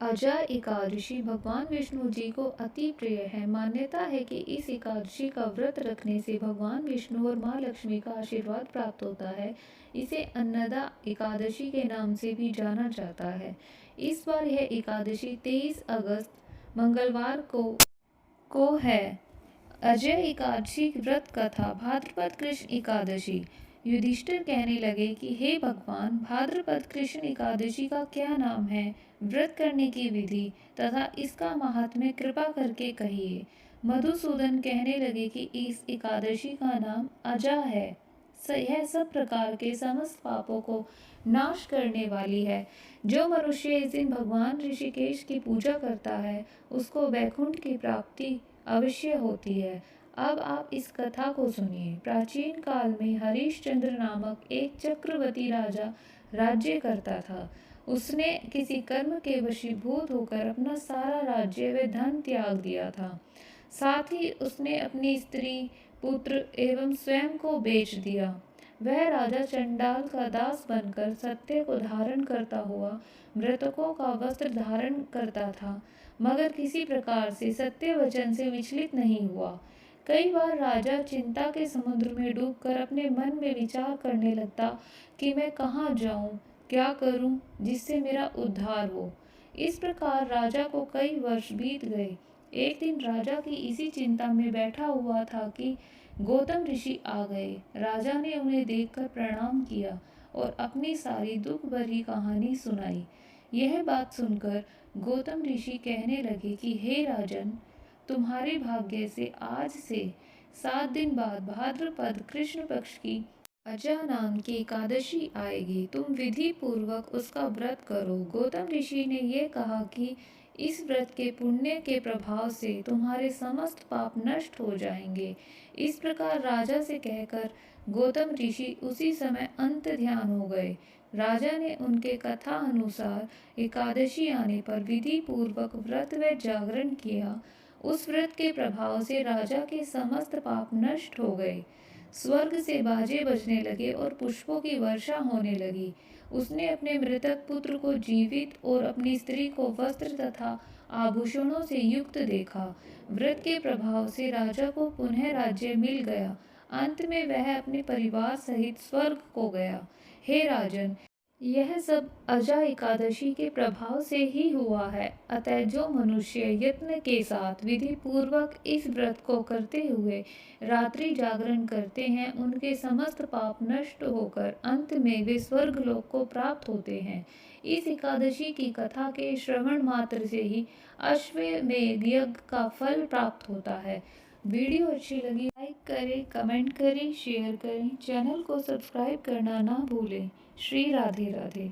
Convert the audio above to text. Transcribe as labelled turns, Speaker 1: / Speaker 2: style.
Speaker 1: अजा एकादशी भगवान विष्णु जी को अति प्रिय है। मान्यता है कि इस एकादशी का व्रत रखने से भगवान विष्णु और माँ लक्ष्मी का आशीर्वाद प्राप्त होता है। इसे अन्नदा एकादशी के नाम से भी जाना जाता है। इस बार यह एकादशी 23 अगस्त मंगलवार को है। अजय एकादशी व्रत कथा। भाद्रपद कृष्ण एकादशी। युधिष्ठिर कहने लगे कि हे भगवान, भाद्रपद कृष्ण एकादशी का क्या नाम है, व्रत करने की विधि तथा इसका महात्म्य कृपा करके कहिए। मधुसूदन कहने लगे कि इस एकादशी का नाम अजा है। यह सब प्रकार के समस्त पापों को नाश करने वाली है। जो मनुष्य इस दिन भगवान ऋषिकेश की पूजा करता है, उसको वैकुंठ की प्राप्ति अवश्य होती है। अब आप इस कथा को सुनिए। प्राचीन काल में हरिश्चंद्र नामक एक चक्रवर्ती राजा राज्य करता था। उसने किसी कर्म के वशीभूत होकर अपना सारा राज्य व धन त्याग दिया था। साथ ही उसने अपनी स्त्री, पुत्र एवं स्वयं को बेच दिया। वह राजा चंडाल का दास बनकर सत्य को धारण करता हुआ मृतकों का वस्त्र धारण करता था, मगर किसी प्रकार से सत्य वचन से विचलित नहीं हुआ। कई बार राजा चिंता के समुद्र में डूबकर अपने मन में विचार करने लगता कि मैं कहाँ जाऊँ, क्या करूँ जिससे मेरा उद्धार हो। इस प्रकार राजा को कई वर्ष बीत गए। एक दिन राजा की इसी चिंता में बैठा हुआ था कि गौतम ऋषि आ गए। राजा ने उन्हें देखकर प्रणाम किया और अपनी सारी दुख भरी कहानी सुनाई। यह बात सुनकर गौतम ऋषि कहने लगे कि हे राजन, तुम्हारे भाग्य से आज से 7 दिन बाद भाद्रपद कृष्ण पक्ष की अजा नाम की एकादशी आएगी। तुम विधि पूर्वक उसका व्रत करो। गौतम ऋषि ने यह कहा कि इस व्रत के पुण्य के प्रभाव से तुम्हारे समस्त पाप नष्ट हो जाएंगे। इस प्रकार राजा से कहकर गौतम ऋषि उसी समय अंत ध्यान हो गए। राजा ने उनके कथा अनुसार एकादशी आने पर विधि पूर्वक व्रत व जागरण किया। उस व्रत के प्रभाव से राजा के समस्त पाप नष्ट हो गए। स्वर्ग से बाजे बजने लगे और पुष्पों की वर्षा होने लगी। उसने अपने मृतक पुत्र को जीवित और अपनी स्त्री को वस्त्र तथा आभूषणों से युक्त देखा। व्रत के प्रभाव से राजा को पुनः राज्य मिल गया। अंत में वह अपने परिवार सहित स्वर्ग को गया। हे राजन, यह सब अजा एकादशी के प्रभाव से ही हुआ है। अतः जो मनुष्य यत्न के साथ विधि पूर्वक इस व्रत को करते हुए रात्रि जागरण करते हैं, उनके समस्त पाप नष्ट होकर अंत में वे स्वर्ग लोक को प्राप्त होते हैं। इस एकादशी की कथा के श्रवण मात्र से ही अश्वमेध यज्ञ का फल प्राप्त होता है। वीडियो अच्छी लगी लाइक करें, कमेंट करें, शेयर करें। चैनल को सब्सक्राइब करना ना भूलें। श्री राधे राधे।